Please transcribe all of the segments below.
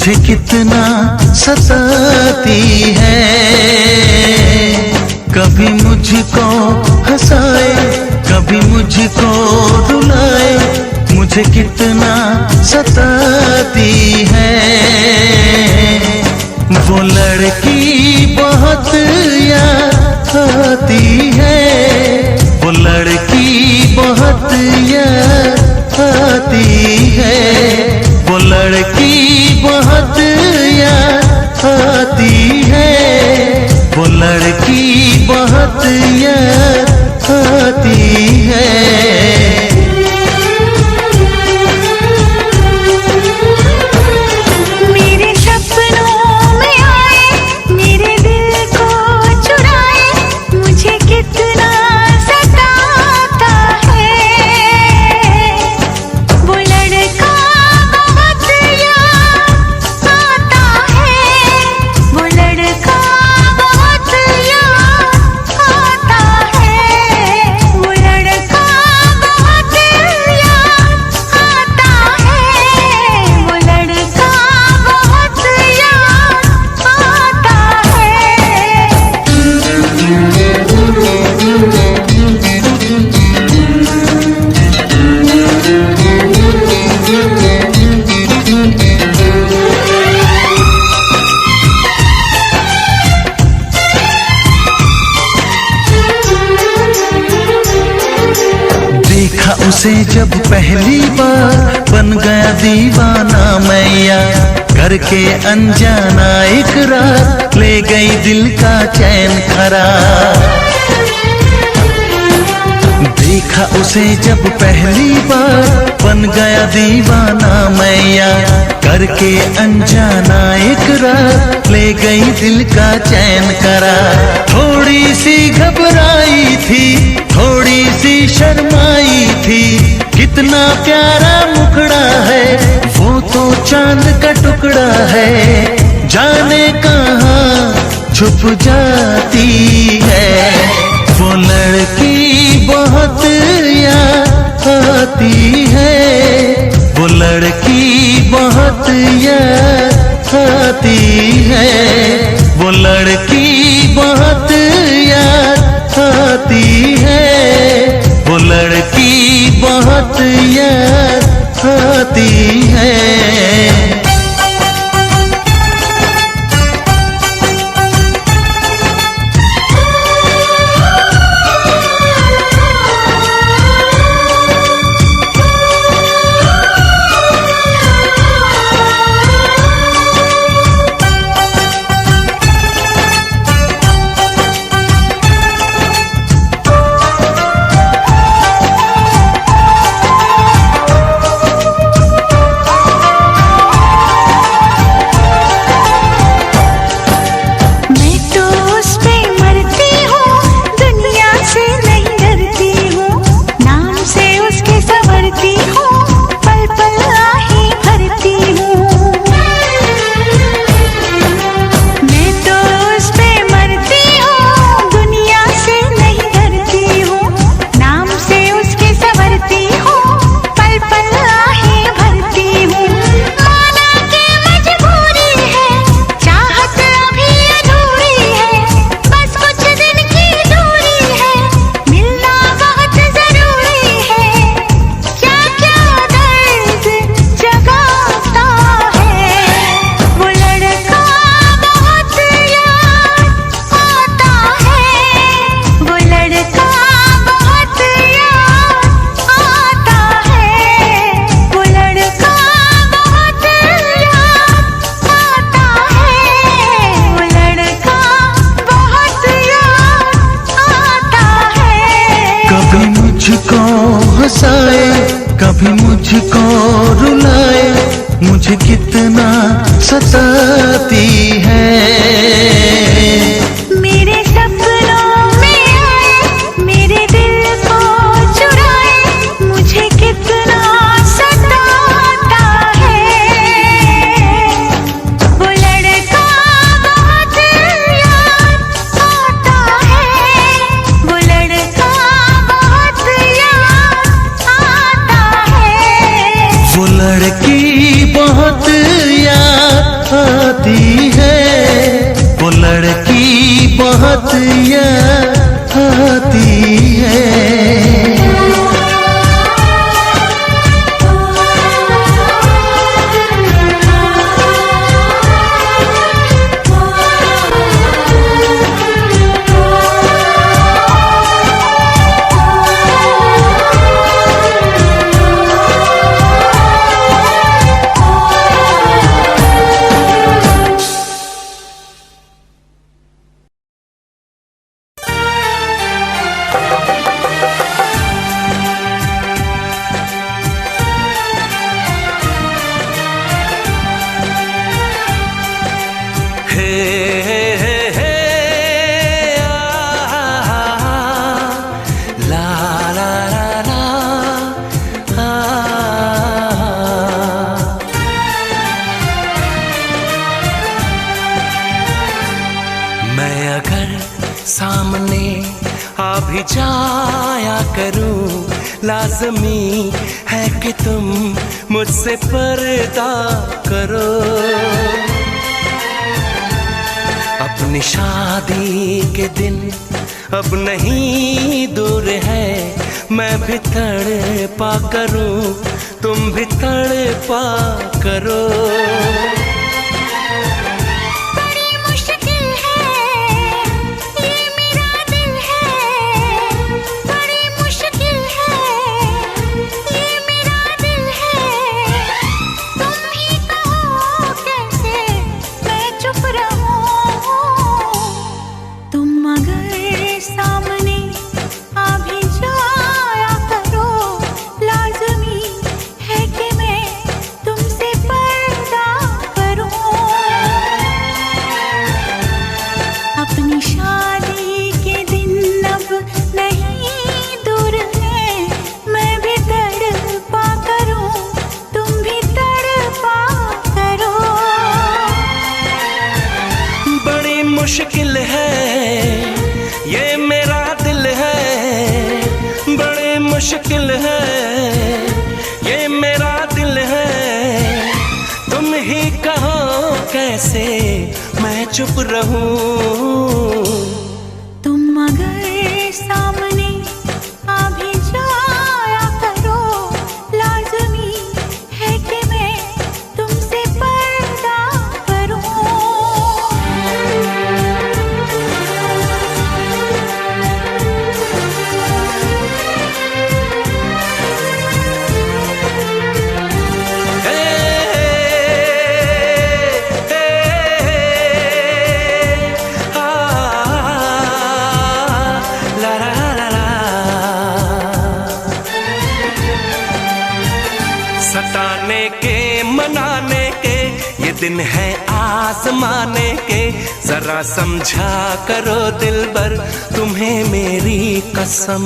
मुझे कितना सताती है। कभी मुझको हंसाए, कभी मुझको रुलाए, मुझे कितना सताती है। वो लड़की बहुत याद आती है, वो लड़की बहुत याद आती है, वो लड़की बहुत याद आती है, वो लड़की बहुत याद आती है। उसे जब पहली बार बन गया दीवाना मैया, करके अनजाना इकरार ले गई दिल का चैन करार। देखा उसे जब पहली बार बन गया दीवाना मैया, करके अनजाना इकरार ले गई दिल का चैन करार। थोड़ी सी घबराई थी, थोड़ी सी शर्माई थी, कितना प्यारा मुखड़ा है, वो तो चांद का टुकड़ा है, जाने कहाँ छुप जाती है। वो लड़की बहुत याद आती है, वो लड़की बहुत याद आती है, वो लड़की बहुत याद आती है, वो लड़की बहुत याद आती है। मुझको हंसाए, कभी मुझको रुलाए, मुझे कितना सताती है। मेरे सपनों में आए, मेरे दिल को चुराए, मुझे कितना सताता है। वो लड़का बहुत याद आता है, वो लड़का बहुत याद आता है, वो लड़की बहुत याद आती है, वो लड़की बहुत याद आती है। मैं अगर सामने आ भी जाया करूं, लाज़मी है कि तुम मुझसे पर्दा करो। अपनी शादी के दिन अब नहीं दूर है, मैं भी तड़पा करूं, तुम भी तड़पा करो। मुश्किल है ये मेरा दिल है, बड़े मुश्किल है ये मेरा दिल है। तुम ही कहो कैसे मैं चुप रहूं। तुम अगर सामने आ भी जाया करो, लाज़मी है कि मैं तुमसे पर्दा करूं। सताने के मनाने के ये दिन है आजमाने के, जरा समझा करो दिलबर तुम्हें मेरी कसम।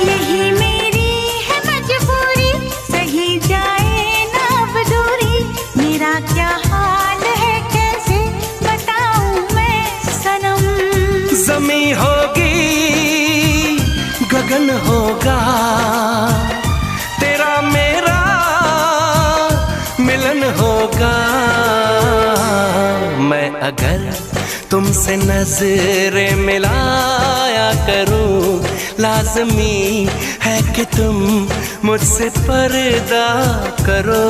यही मेरी है मजबूरी, सही जाए ना अब दूरी, मेरा क्या हाल है कैसे बताऊं मैं सनम। ज़मीं होगी गगन होगा, तेरा मेरा मिलन होगा। मैं अगर तुमसे नजरें मिलाया करूं, लाज़मी है कि तुम मुझसे पर्दा करो।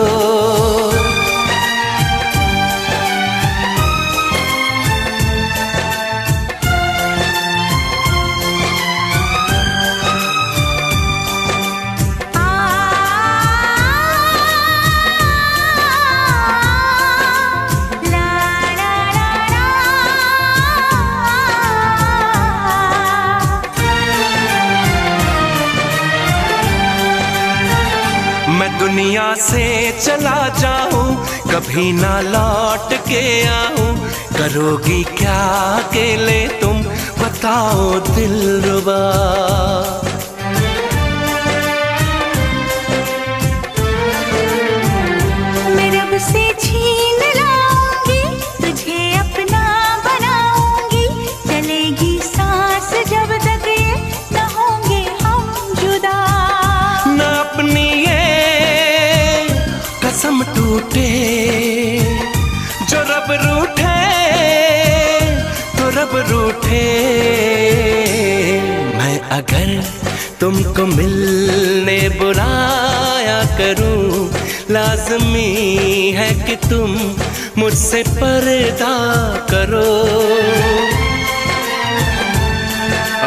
मैं दुनिया से चला जाऊं, कभी ना लौट के आऊं, करोगी क्या अकेले तुम बताओ दिलरुबा। मैं रब से छीन लाऊंगी, तुझे अपना बनाऊंगी, चलेगी सांस जब तक ये न होंगे हम जुदा। न अपनी टूटे जो रब रूठे तो रब रूठे। मैं अगर तुमको मिलने बुलाया करूं, लाज़मी है कि तुम मुझसे पर्दा करो।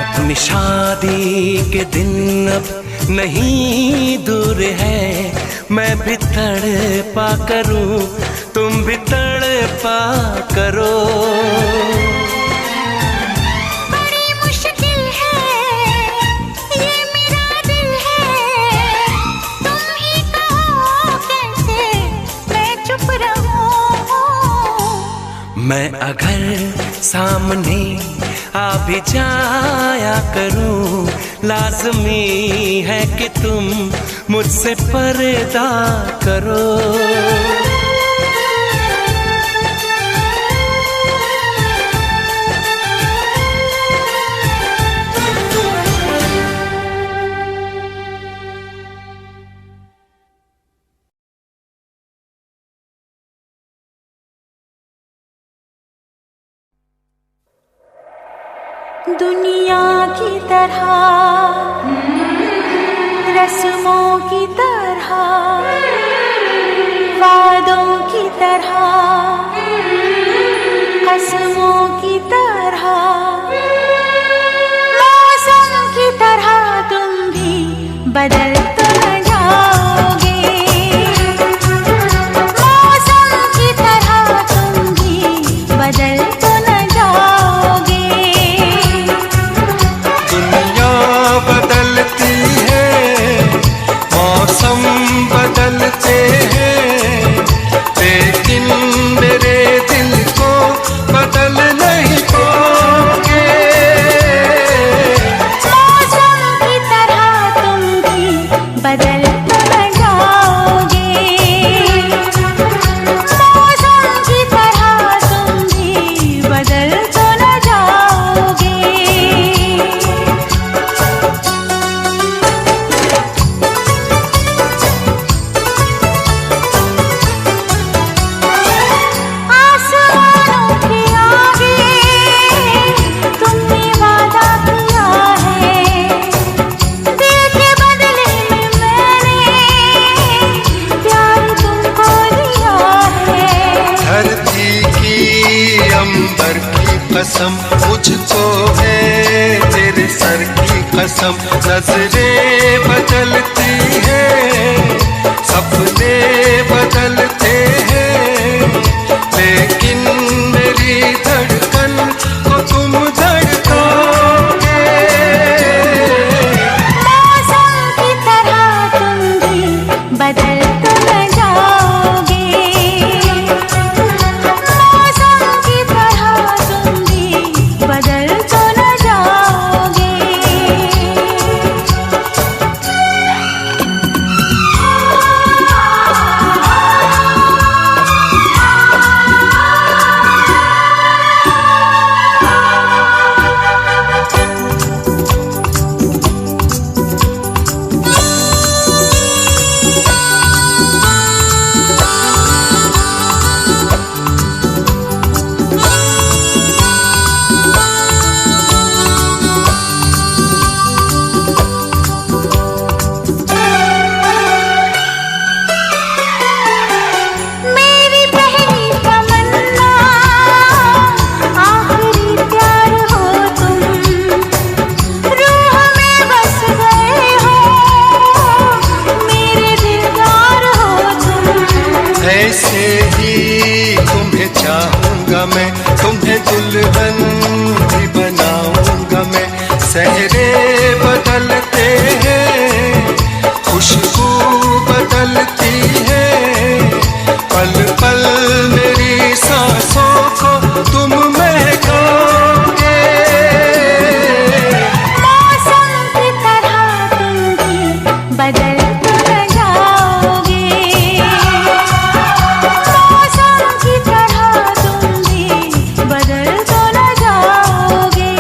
अपनी शादी के दिन अब नहीं दूर है, मैं भी तड़पा करूं, तुम भी तड़पा करो। बड़ी मुश्किल है ये मेरा दिल है, तुम ही कहो कैसे मैं चुप रहूं। मैं अगर सामने आ भी जाया करूं, लाज़मी है कि तुम मुझसे पर्दा करो। दुनिया की तरह, रस्मों की तरह, वादों की तरह, कसमों की तरह, मौसम की तरह तुम भी बदल तो न जाओगे। मौसम की तरह तुम भी बदल तो न जाओगे। दुनिया बदलती है, मौसम बदलते हैं, लेकिन मेरे दिल को बदल नहीं पाओगे। मौसम की तरह तुम भी बदल तो न जाओगे। मौसम की तरह तुम भी बदल तो न जाओगे। आसमानों के आगे तुमने वादा किया है, दिल के बदले में मैंने प्यार तुमको दिया है। धरती की अंबर की कसम मुझको है, तेरे सर की कसम। नजरें बदलती हैं, सपने बदलते हैं, लेकिन मेरी धड़कन को तुम धड़काओगे। मौसम की तरह तुम भी बदल तो न जाओगे। मौसम की तरह तुम भी बदल तो न जाओगे। मेरी पहली तमन्ना, आखिरी प्यार हो तुम, रूह में बस गए हो, मेरे दिलदार हो तुम। ऐसे ही तुम्हें चाहूंगा मैं, तुम्हें दुल्हन भी बनाऊंगा मैं। सहरे बदलते हैं, खुशबू बदलती है, पल पल मेरी सांसों को तुम महकाओगे। मौसम की तरह तुम भी बदल तो न जाओगे। मौसम की तरह तुम भी बदल तो न जाओगे।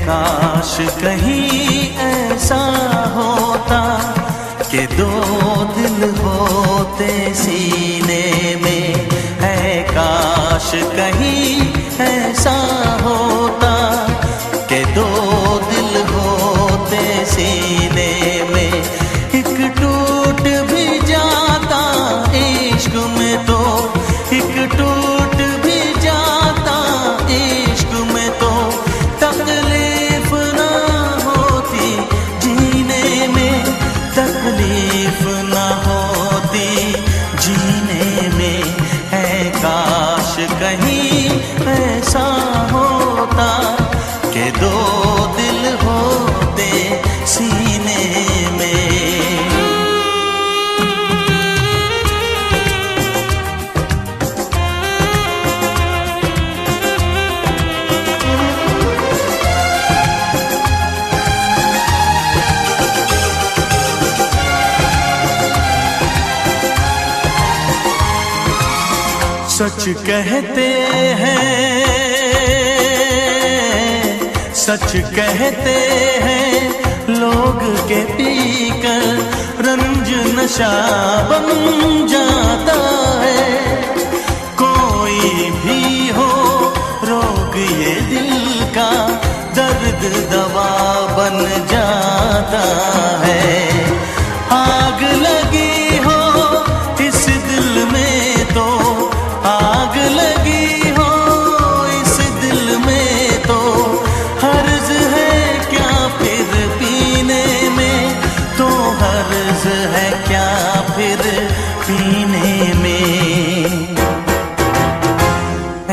काश कहीं ऐसा होता कि दो दिल होते सीने में, है काश कहीं ऐसा होता कि दो दिल होते सीने में। एक टूट भी जाता इश्क में तो, एक टूट भी जाता इश्क में तो, तकलीफ ना होती जीने में, तकलीफ ना होती जीने में। है काश कहीं ऐसा होता कि दो दिल होते सीने में। सच कहते हैं, सच कहते हैं लोग के पीकर रंज नशा बन जाता है। कोई भी हो रोग ये दिल का, दर्द दवा बन जाता है। आग लगी हो इस दिल में तो, आग लगी हो इस दिल में तो, हर्ज है क्या फिर पीने में, तो हर्ज है क्या फिर पीने में। ऐ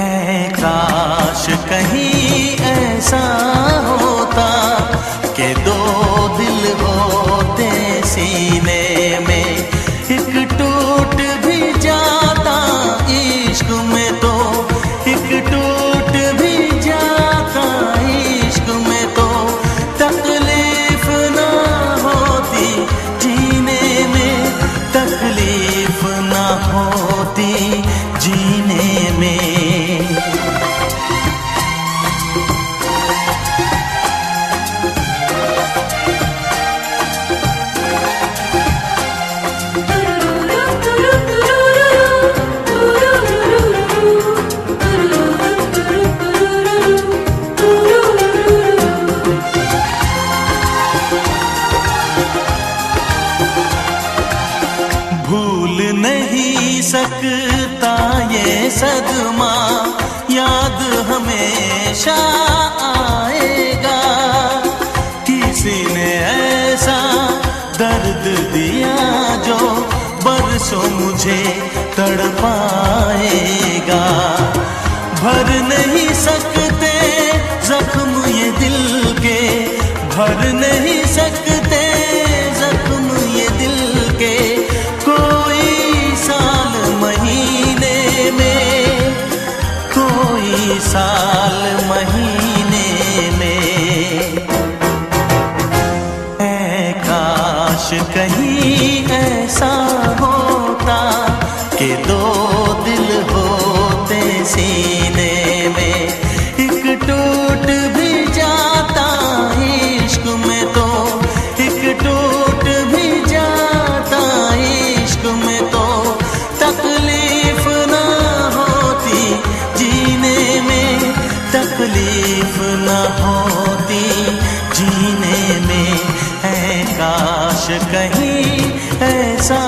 काश कहीं ऐसा होता कि दो दिल होते सीने में। एक टूट भी जाता इश्क में तो, एक टूट भी जाता इश्क में तो, तकलीफ ना होती जीने में, तकलीफ ना होती जीने में। भूल नहीं सकता ये सदमा, याद हमेशा आएगा। किसी ने ऐसा दर्द दिया जो बरसों मुझे तड़पाएगा। भर नहीं सकते जख्म ये दिल के, भर नहीं सकते जख्म ये दिल के, कोई साल महीने में, कोई साल महीने में। ऐ काश कहीं ऐसा होता कि दो दिल होते सीने में। एक टूट भी जाता इश्क में तो, एक टूट भी जाता इश्क में तो, तकलीफ ना होती जीने में, तकलीफ ना होती जीने में। है काश कहीं ऐसा